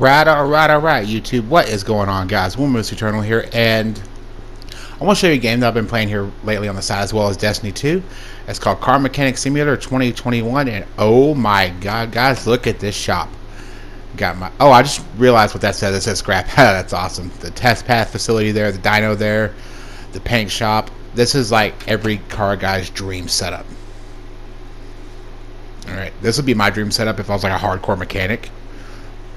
Alright, YouTube. What is going on, guys? Moose Eternal here, and I want to show you a game that I've been playing here lately on the side, as well as Destiny 2. It's called Car Mechanic Simulator 2021, and oh my god, guys, look at this shop. Got my... Oh, I just realized what that says. It says scrap. That's awesome. The test path facility there, the dyno there, the paint shop. This is like every car guy's dream setup. Alright, this would be my dream setup if I was like a hardcore mechanic.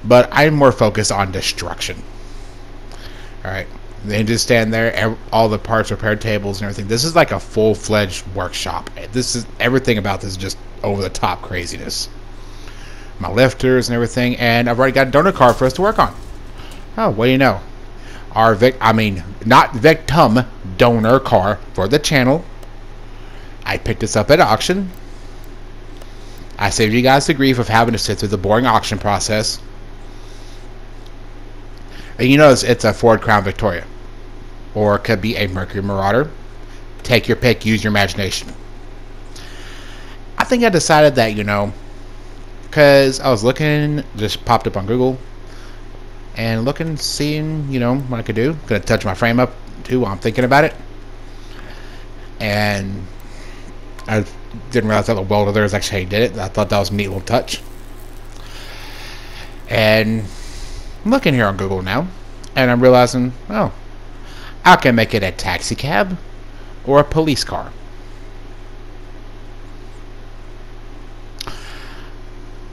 But I'm more focused on destruction. Alright, the engine stand there, all the parts, repair tables and everything. This is like a full-fledged workshop. This is everything about this is just over the top craziness. My lifters and everything, and I've already got a donor car for us to work on. Oh, what do you know? Our not victim donor car for the channel. I picked this up at auction. I saved you guys the grief of having to sit through the boring auction process. And you know it's a Ford Crown Victoria. Or it could be a Mercury Marauder. Take your pick, use your imagination. I think I decided that, you know, because I was looking, just popped up on Google, and looking, seeing, you know, what I could do. Gonna touch my frame up too while I'm thinking about it. And I didn't realize that the welder there is actually how you did it. I thought that was a neat little touch. And I'm looking here on Google now, and I'm realizing, oh, I can make it a taxi cab or a police car.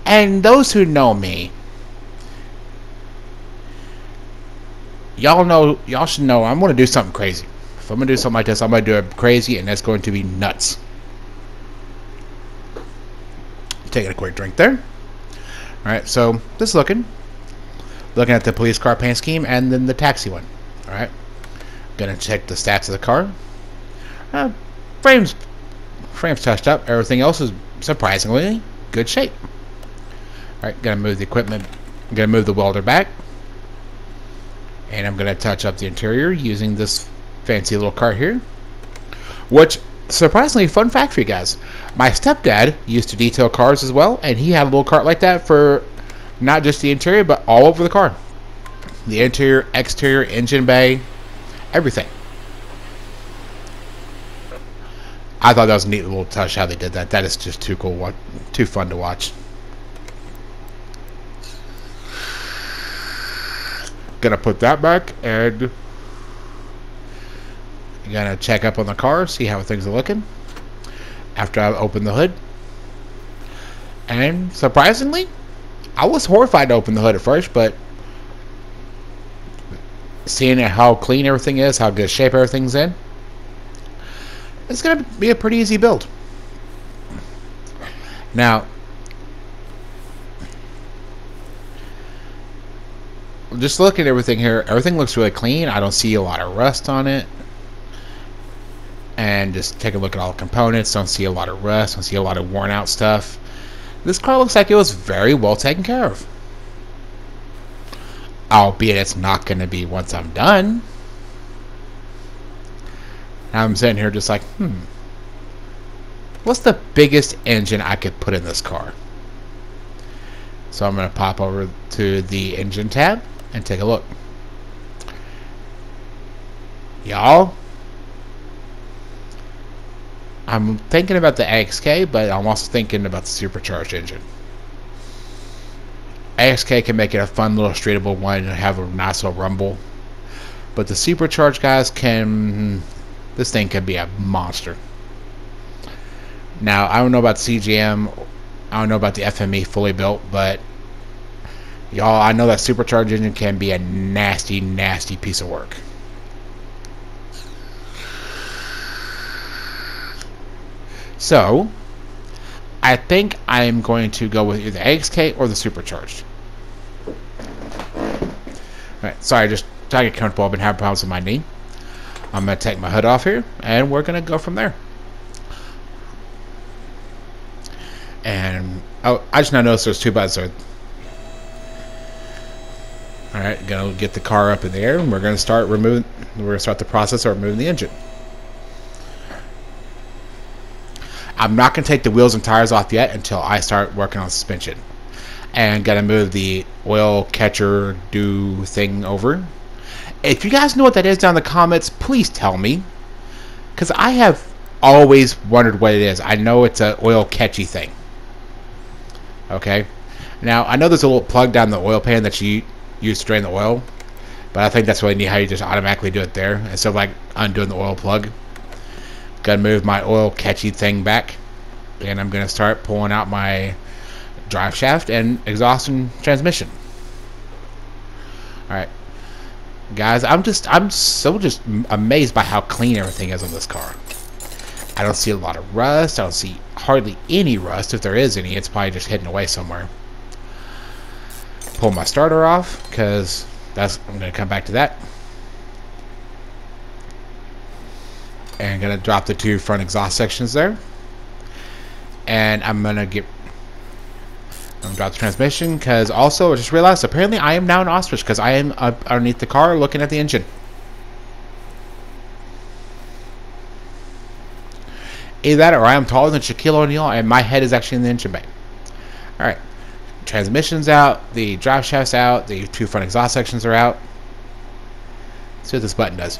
And those who know me, y'all should know I'm going to do something crazy. If I'm going to do something like this, I'm going to do it crazy, and it's going to be nuts. Taking a quick drink there. Alright, so just looking at the police car paint scheme and then the taxi one. Alright, gonna check the stats of the car. Frames touched up. Everything else is surprisingly good shape. Alright, gonna move the equipment. I'm gonna move the welder back, and I'm gonna touch up the interior using this fancy little cart here. Which, surprisingly, fun fact for you guys, my stepdad used to detail cars as well, and he had a little cart like that for not just the interior, but all over the car. The interior, exterior, engine bay, everything. I thought that was a neat little touch how they did that. That is just too cool, too fun to watch. Gonna put that back, and gonna check up on the car, see how things are looking after I open the hood. And surprisingly, I was horrified to open the hood at first, but seeing how clean everything is, how good shape everything's in, it's going to be a pretty easy build. Now, just looking at everything here, everything looks really clean. I don't see a lot of rust on it. And just take a look at all the components. Don't see a lot of rust. Don't see a lot of worn out stuff. This car looks like it was very well taken care of. Albeit it's not going to be once I'm done. I'm sitting here just like, what's the biggest engine I could put in this car? So I'm going to pop over to the engine tab and take a look. Y'all, I'm thinking about the AXK, but I'm also thinking about the supercharged engine. AXK can make it a fun little streetable one and have a nice little rumble. But the supercharged guys can... This thing can be a monster. Now, I don't know about CGM. I don't know about the FME fully built, but... Y'all, I know that supercharged engine can be a nasty, nasty piece of work. So, I think I'm going to go with either AXK or the supercharged. Alright, sorry, just trying to get comfortable. I've been having problems with my knee. I'm going to take my hood off here, and we're going to go from there. And, oh, I just now noticed there's two buttons there. Alright, going to get the car up in the air, and we're going to start the process of removing the engine. I'm not going to take the wheels and tires off yet until I start working on suspension. And gotta move the oil catcher do thing over. If you guys know what that is down in the comments, please tell me, because I have always wondered what it is. I know it's an oil catchy thing. Okay, now I know there's a little plug down the oil pan that you use to drain the oil, but I think that's really neat how you just automatically do it there instead of like undoing the oil plug. Gotta move my oil catchy thing back, and I'm gonna start pulling out my drive shaft and exhaust and transmission. All right, guys, I'm so amazed by how clean everything is on this car. I don't see a lot of rust. I don't see hardly any rust. If there is any, it's probably just hidden away somewhere. Pull my starter off because I'm going to come back to that. And going to drop the two front exhaust sections there. And I'm going to drop the transmission because also I just realized apparently I am now an ostrich because I am underneath the car looking at the engine. Either that or I am taller than Shaquille O'Neal and my head is actually in the engine bay. Alright. Transmission's out, the drive shaft's out, the two front exhaust sections are out. Let's see what this button does.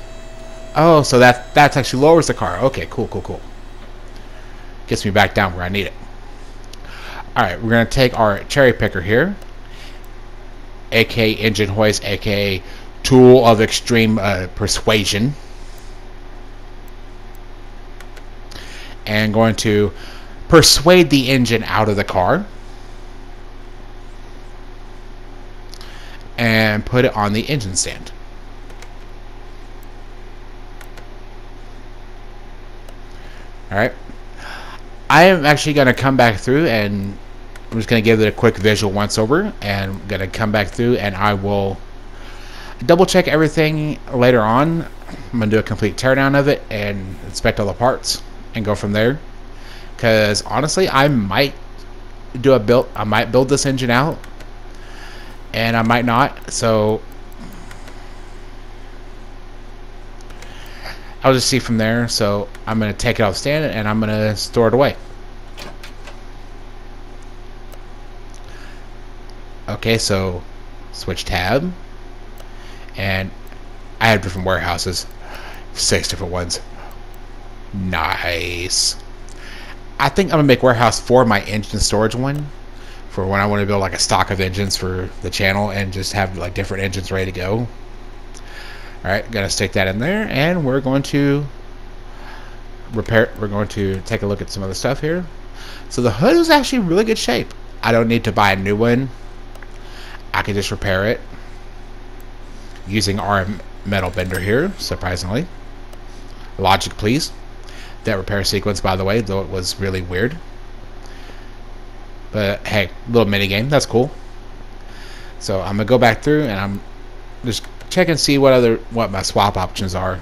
Oh, so that's actually lowers the car. Okay, cool. Gets me back down where I need it. Alright, we're going to take our cherry picker here, aka engine hoist, aka tool of extreme persuasion, and going to persuade the engine out of the car and put it on the engine stand. Alright, I am actually going to come back through and I'm just going to give it a quick visual once over, and I'm going to come back through and I will double check everything later on. I'm going to do a complete teardown of it and inspect all the parts and go from there, because honestly I might build this engine out and I might not, so I'll just see from there. So I'm going to take it off stand and I'm going to store it away. Okay, so switch tab, and I have different warehouses, 6 different ones. Nice. I think I'm gonna make warehouse 4 my engine storage one for when I want to build like a stock of engines for the channel and just have like different engines ready to go. Alright, gonna stick that in there, and we're going to take a look at some other stuff here. So the hood is actually in really good shape. I don't need to buy a new one. I can just repair it using our metal bender here, surprisingly. Logic, please. That repair sequence, by the way, though it was really weird. But hey, little mini game, that's cool. So I'm gonna go back through and I'm just check and see what my swap options are.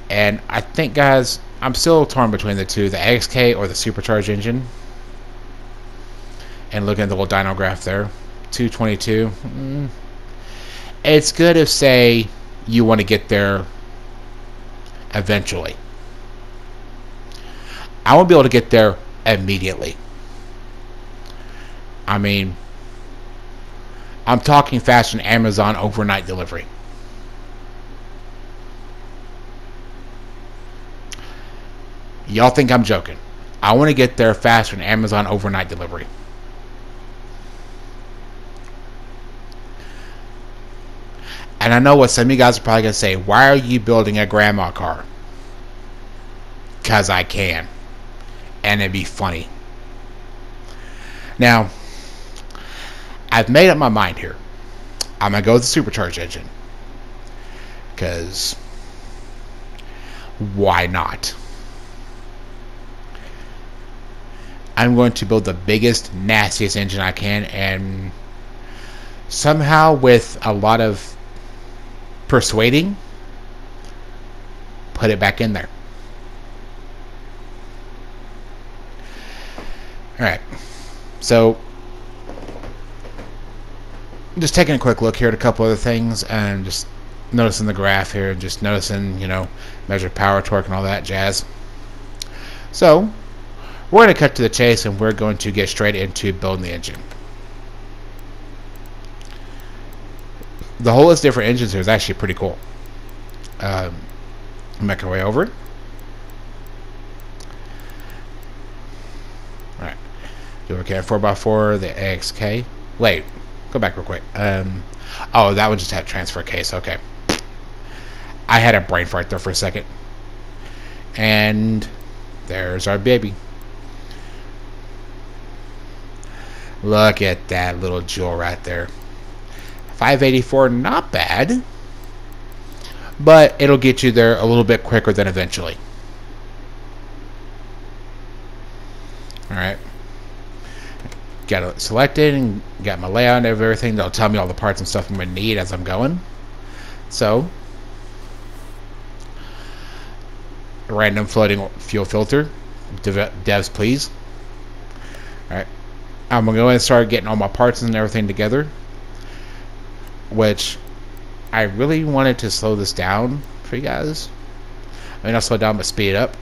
And I think, guys, I'm still torn between the two, the XK or the supercharged engine. And looking at the little dyno graph there, 222. It's good if, say, you want to get there eventually. I won't be able to get there immediately. I mean, I'm talking faster than Amazon overnight delivery. Y'all think I'm joking. I want to get there faster than Amazon overnight delivery. And I know what some of you guys are probably going to say. Why are you building a grandma car? Because I can. And it'd be funny. Now, I've made up my mind here. I'm going to go with the supercharged engine. Because why not? I'm going to build the biggest, nastiest engine I can, and somehow with a lot of persuading, put it back in there. Alright, so just taking a quick look here at a couple other things and just noticing the graph here, just noticing, measured power, torque, and all that jazz. So we're going to cut to the chase and we're going to get straight into building the engine. the whole list of different engines here is actually pretty cool. Make our way over it. Alright. Do we get 4x4, the AXK. Wait, go back real quick. Oh, that one just had transfer case. Okay. I had a brain fart there for a second. And there's our baby. Look at that little jewel right there. 584, not bad. But it'll get you there a little bit quicker than eventually. Alright. Got it selected and got my layout of everything. They'll tell me all the parts and stuff I'm going to need as I'm going. So, random floating fuel filter. Devs, please. Alright. I'm going to go ahead and start getting all my parts and everything together. Which, I really wanted to slow this down for you guys. I mean, not slow it down, but speed it up.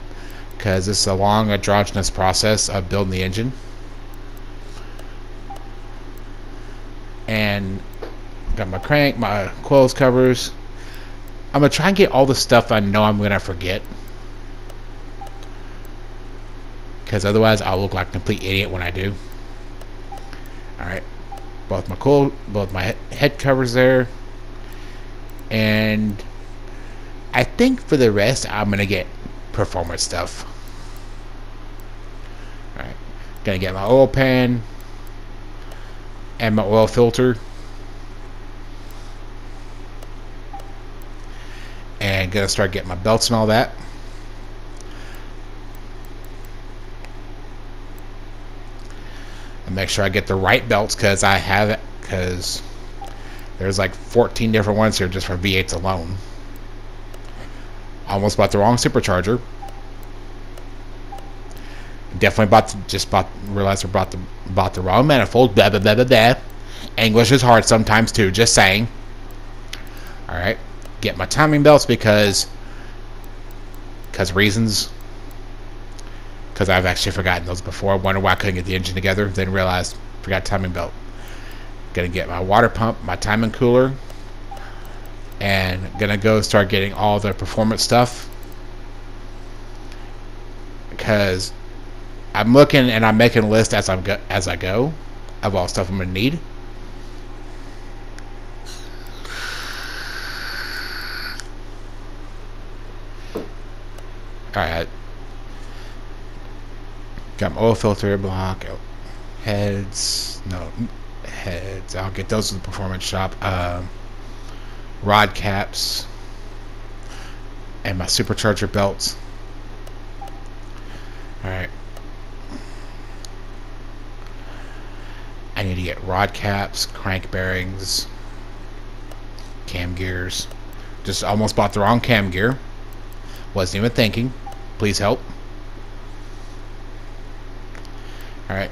Because it's a long, androgynous process of building the engine. And got my crank, my coils covers. I'm going to try and get all the stuff I know I'm going to forget. Because otherwise I'll look like a complete idiot when I do. Alright. Both my head covers there. And I think for the rest I'm going to get performance stuff. Alright. Gonna get my oil pan. And my oil filter. And gonna start getting my belts and all that. And make sure I get the right belts because I have it. Because there's like 14 different ones here just for V8s alone. Almost bought the wrong supercharger. Definitely realized I bought the wrong manifold. Blah blah blah blah blah. English is hard sometimes too. Just saying. All right, get my timing belts because reasons. Because I've actually forgotten those before. I wonder why I couldn't get the engine together. Then realized forgot timing belt. Gonna get my water pump, my timing cooler, and gonna go start getting all the performance stuff. Because I'm looking and I'm making a list as I go of all stuff I'm gonna need. Alright. Got my oil filter block, heads. I'll get those in the performance shop. Rod caps and my supercharger belts. Alright. I need to get rod caps, crank bearings, cam gears. Just almost bought the wrong cam gear. Wasn't even thinking. Please help. Alright.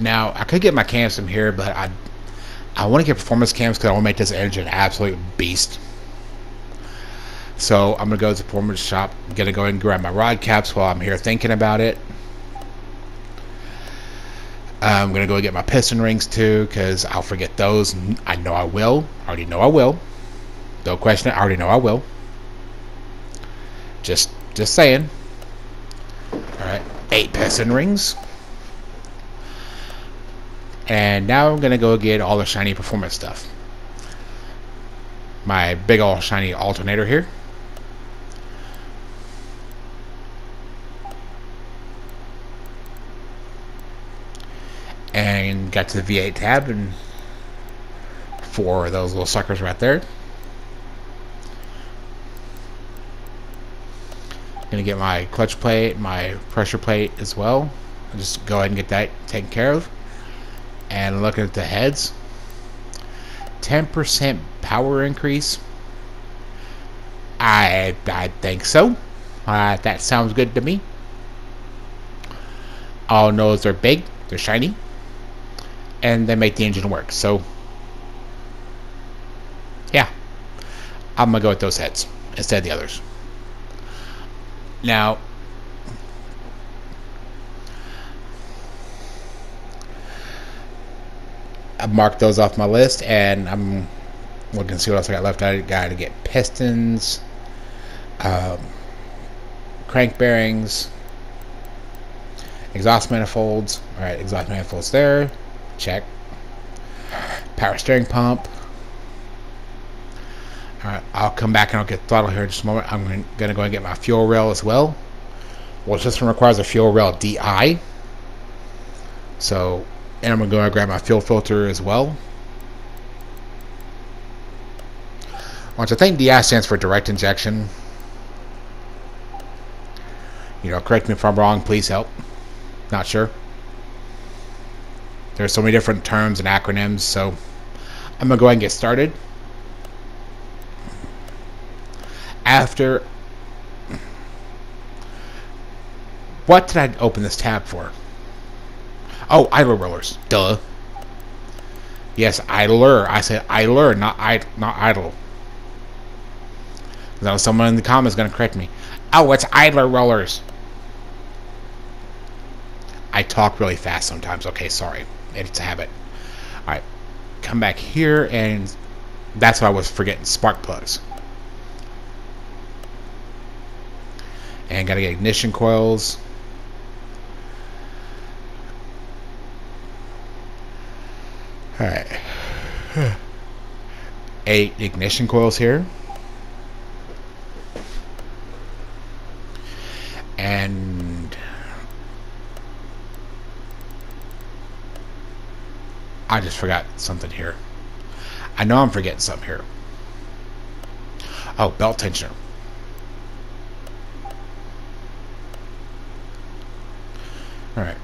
Now, I could get my cams from here, but I want to get performance cams because I want to make this engine an absolute beast. So, I'm going to go to the performance shop. I'm going to go ahead and grab my rod caps while I'm here thinking about it. I'm going to go get my piston rings too because I'll forget those. I know I will. I already know I will. Don't question it. I already know I will. Just saying. Alright. 8 piston rings. And now I'm going to go get all the shiny performance stuff. My big old shiny alternator here. And got to the V8 tab and 4 of those little suckers right there. Gonna get my clutch plate, my pressure plate as well. I'll just go ahead and get that taken care of. And looking at the heads, 10% power increase. I think so. That sounds good to me. All I know is they're big, they're shiny, and they make the engine work. So, yeah, I'm gonna go with those heads instead of the others. Now, I marked those off my list, and I'm looking to see what else I got left. I got to get pistons, crank bearings, exhaust manifolds. All right, exhaust manifolds there. Check. Power steering pump. Alright, I'll come back and I'll get throttle here in just a moment. I'm going to go and get my fuel rail as well. Well, this one requires a fuel rail DI. So, and I'm going to go and grab my fuel filter as well. Which I think DI stands for direct injection. You know, correct me if I'm wrong, please help. Not sure. There's so many different terms and acronyms, so I'm going to go ahead and get started. After, what did I open this tab for? Oh, idler rollers. Duh. Yes, idler. I said idler, not idle. Now someone in the comments is going to correct me. Oh, it's idler rollers. I talk really fast sometimes. Okay, sorry. It's a habit. Alright. Come back here, and that's what I was forgetting. Spark plugs. And gotta get ignition coils. Alright. 8 ignition coils here. And I just forgot something here. I know I'm forgetting something here. Oh, belt tensioner. Alright.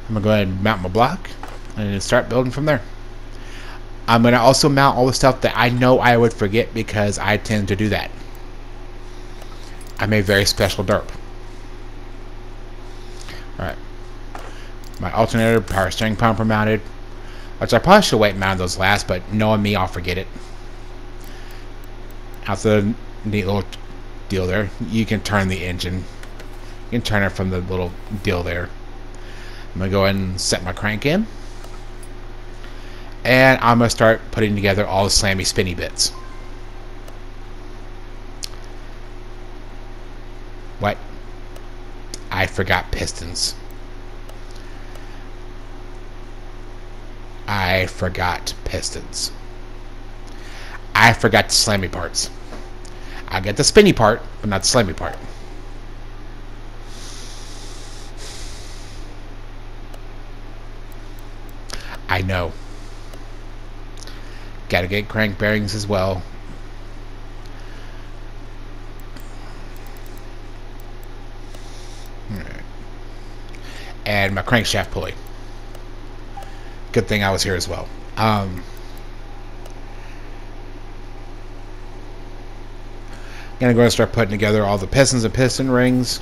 I'm going to go ahead and mount my block and start building from there. I'm going to also mount all the stuff that I know I would forget because I tend to do that. I'm a very special derp. Alright. My alternator, power steering pump are mounted. Which I probably should wait and mount those last, but knowing me, I'll forget it. After the neat little deal there, you can turn the engine. You can turn it from the little deal there. I'm going to go ahead and set my crank in. And I'm going to start putting together all the slammy spinny bits. What? I forgot pistons. I forgot pistons. I forgot the slammy parts. I get the spinny part, but not the slammy part. I know. Gotta get crank bearings as well. Alright. And my crankshaft pulley. Good thing I was here as well. Gonna go and start putting together all the pistons and piston rings.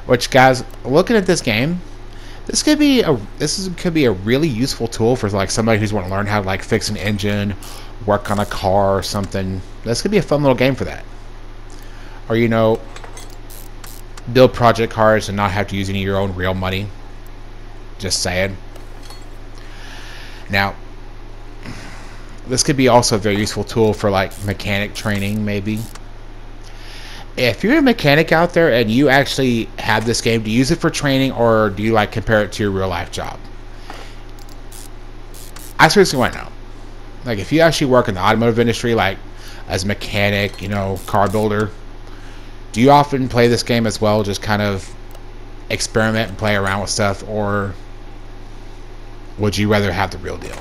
Which, guys, looking at this game, this could be a really useful tool for like somebody who's want to learn how to like fix an engine, work on a car or something. This could be a fun little game for that. Or, you know, build project cars and not have to use any of your own real money. Just saying. Now, this could be also a very useful tool for like mechanic training, maybe. If you're a mechanic out there and you actually have this game, do you use it for training or do you like compare it to your real life job? I seriously want to know. Like, if you actually work in the automotive industry, like as a mechanic, you know, car builder, do you often play this game as well, just kind of experiment and play around with stuff, or would you rather have the real deal?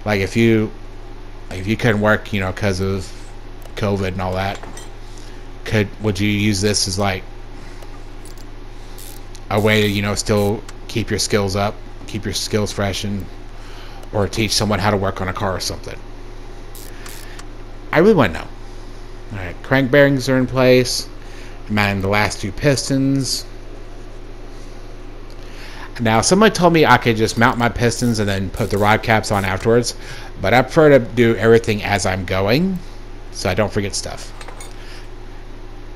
Like, if you couldn't work, you know, because of COVID and all that, would you use this as like a way to, you know, still keep your skills up, keep your skills fresh, and or teach someone how to work on a car or something? I really want to know. Alright, crank bearings are in place. Mounting the last 2 pistons. Now, somebody told me I could just mount my pistons and then put the rod caps on afterwards, but I prefer to do everything as I'm going so I don't forget stuff.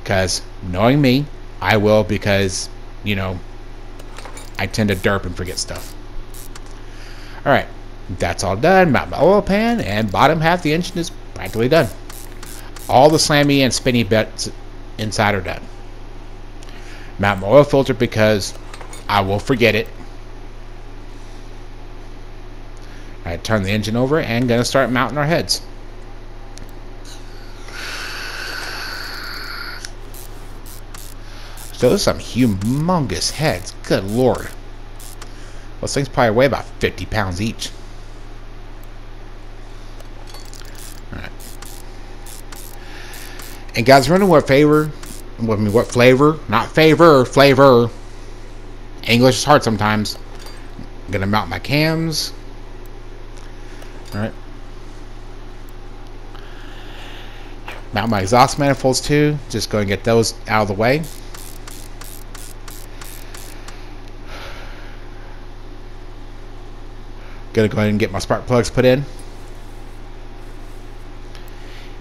Because knowing me, I will, because, you know, I tend to derp and forget stuff. Alright, that's all done. Mount my oil pan, and bottom half of the engine is practically done. All the slammy and spinny bits inside are done. Mount my oil filter because I will forget it. Alright, turn the engine over and gonna start mounting our heads. So there's some humongous heads. Good lord. Those things probably weigh about 50 pounds each. Alright. And guys, running what flavor? What flavor? Not favor, flavor. English is hard sometimes. I'm gonna mount my cams. Alright. Mount my exhaust manifolds too. Just go and get those out of the way. Gonna go ahead and get my spark plugs put in.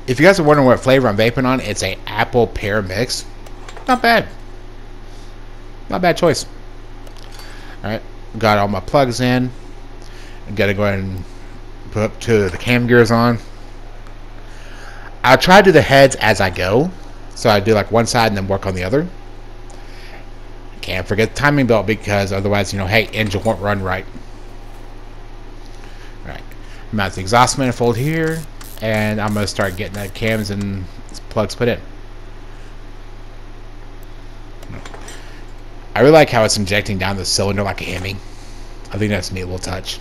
If you guys are wondering what flavor I'm vaping on, it's a apple pear mix. Not bad. Not bad choice. Alright, got all my plugs in. I'm gonna go ahead and put up to the cam gears on. I'll try to do the heads as I go. So I do like one side and then work on the other. Can't forget the timing belt because otherwise, you know, hey, engine won't run right. Alright, mount the exhaust manifold here, and I'm going to start getting the cams and plugs put in. I really like how it's injecting down the cylinder like a Hemi. I think that's a neat little touch.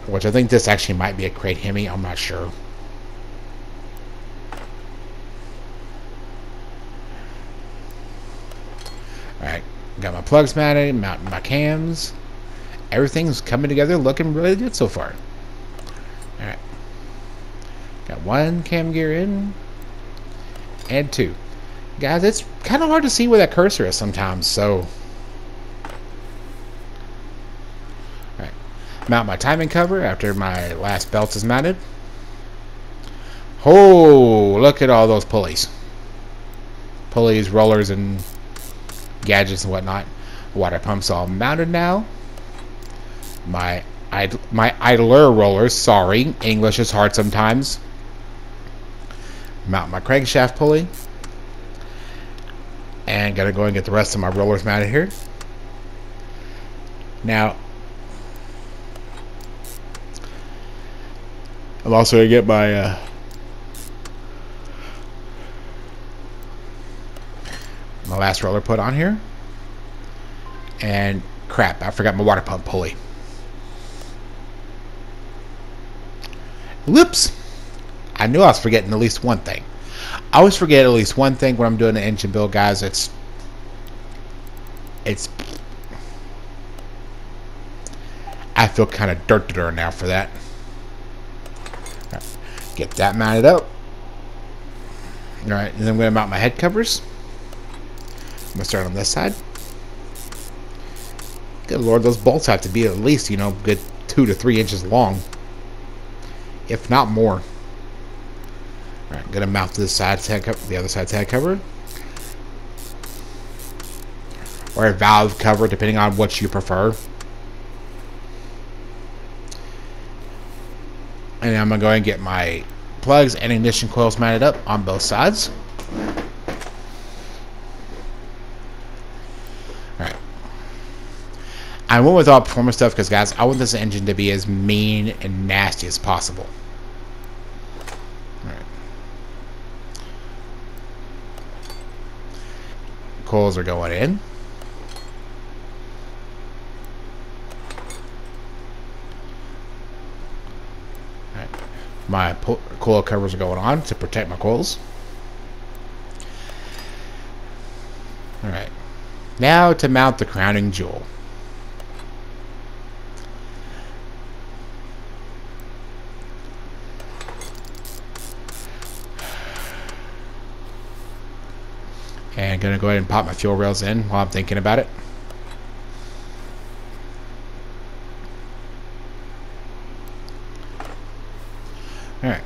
Which I think this actually might be a crate Hemi, I'm not sure. Alright, got my plugs mounted, mounting my cams. Everything's coming together, looking really good so far. Alright. Got one cam gear in. And two. Guys, it's kind of hard to see where that cursor is sometimes, so. Alright. Mount my timing cover after my last belt is mounted. Oh, look at all those pulleys. Pulleys, rollers, and gadgets and whatnot. Water pumps all mounted now. My idler rollers, sorry, English is hard sometimes. Mount my crankshaft pulley. And gotta go and get the rest of my rollers mounted here. Now, I'm also gonna get my my last roller put on here. And crap, I forgot my water pump pulley. Whoops! I knew I was forgetting at least one thing. I always forget at least one thing when I'm doing an engine build, guys. It's I feel kind of dirty now for that. Right. Get that mounted up. Alright, and then I'm going to mount my head covers. I'm going to start on this side. Good lord, those bolts have to be at least, you know, good 2 to 3 inches long. If not more. Alright, I'm going to mount this side's head cover, the other side's head cover. Or a valve cover, depending on what you prefer. And I'm going to go and get my plugs and ignition coils mounted up on both sides. Alright. I went with all performance stuff because, guys, I want this engine to be as mean and nasty as possible. Alright. Coils are going in. My coil covers are going on to protect my coils. Alright. Now to mount the crowning jewel. And I'm going to go ahead and pop my fuel rails in while I'm thinking about it. Alright.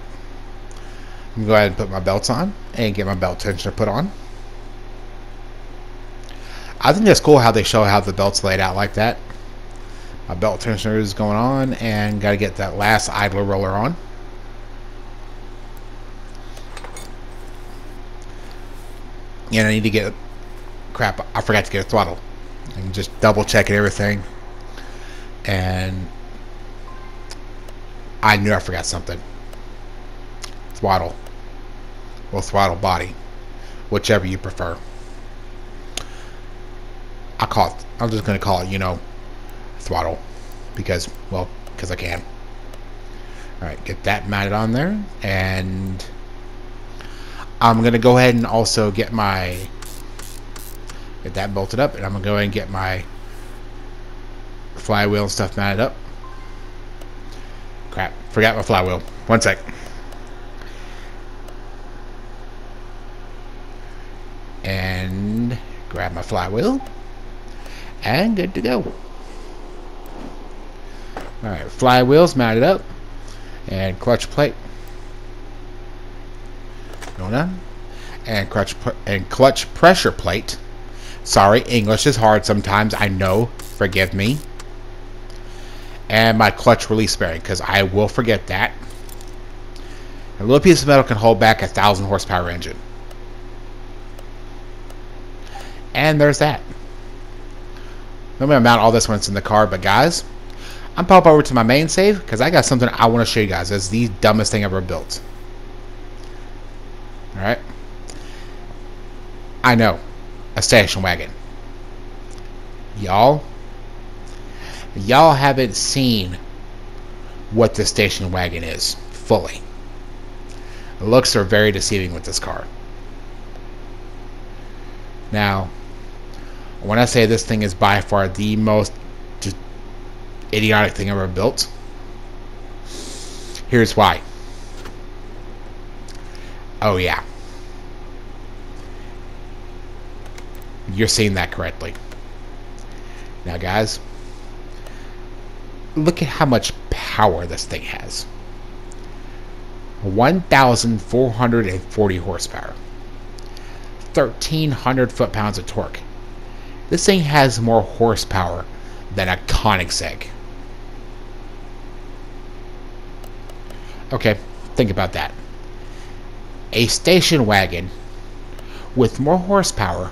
I'm going to go ahead and put my belts on and get my belt tensioner put on. I think that's cool how they show how the belt's laid out like that. My belt tensioner is going on, and got to get that last idler roller on. And I need to get... Crap, I forgot to get a throttle. And just double checking everything. And I knew I forgot something. Throttle. Or throttle body. Whichever you prefer. I'm just going to call it, you know, throttle. Because I can. Alright, get that mounted on there. And I'm going to go ahead and also get that bolted up. And I'm going to go ahead and get my flywheel and stuff mounted up. Crap, forgot my flywheel. One sec. And grab my flywheel. And good to go. Alright, flywheel's mounted up. And clutch plate. Going on. And clutch pressure plate. Sorry, English is hard sometimes. I know. Forgive me. And my clutch release bearing, because I will forget that. A little piece of metal can hold back a 1,000 horsepower engine. And there's that. I'm going to mount all this when it's in the car, but guys, I'm pop over to my main save because I got something I want to show you guys. It's the dumbest thing ever built. Alright. I know. A station wagon. Y'all haven't seen what the station wagon is fully. The looks are very deceiving with this car. Now, when I say this thing is by far the most just idiotic thing ever built, here's why. Oh yeah. You're seeing that correctly. Now guys, look at how much power this thing has. 1,440 horsepower. 1,300 foot-pounds of torque. This thing has more horsepower than a Koenigsegg. Okay, think about that. A station wagon with more horsepower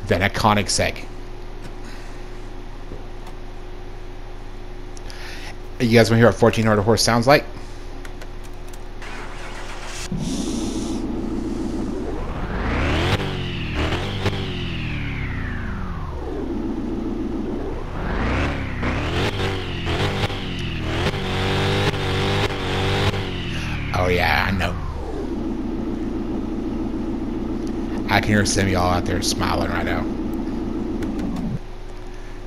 than a Koenigsegg. You guys want to hear what 1,400 horse sounds like? Oh yeah, I know. I can hear some of y'all out there smiling right now.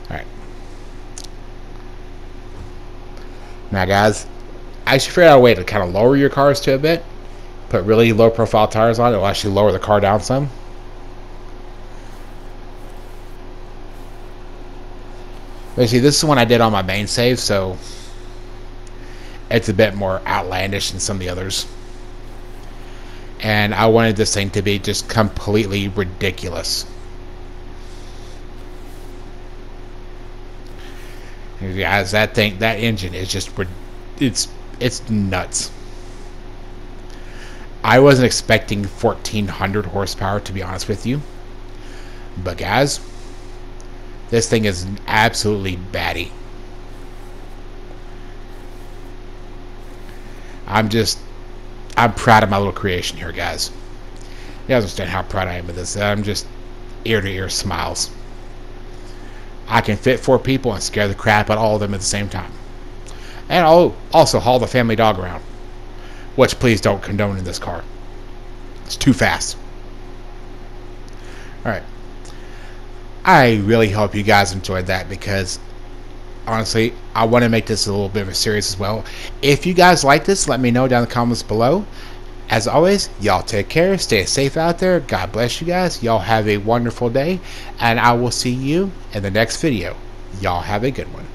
Alright. Now guys, I should figure out a way to kind of lower your cars to a bit. Put really low profile tires on it. It'll actually lower the car down some. Basically, this is the one I did on my main save, so it's a bit more outlandish than some of the others. And I wanted this thing to be just completely ridiculous. Guys, that engine is just, it's nuts. I wasn't expecting 1,400 horsepower, to be honest with you. But guys, this thing is absolutely batty. I'm proud of my little creation here, guys. You guys understand how proud I am of this. I'm just ear-to-ear smiles. I can fit 4 people and scare the crap out of all of them at the same time. And I'll also haul the family dog around. Which, please don't condone in this car. It's too fast. Alright. I really hope you guys enjoyed that because, honestly, I want to make this a little bit of a series as well. If you guys like this, let me know down in the comments below. As always, y'all take care. Stay safe out there. God bless you guys. Y'all have a wonderful day. And I will see you in the next video. Y'all have a good one.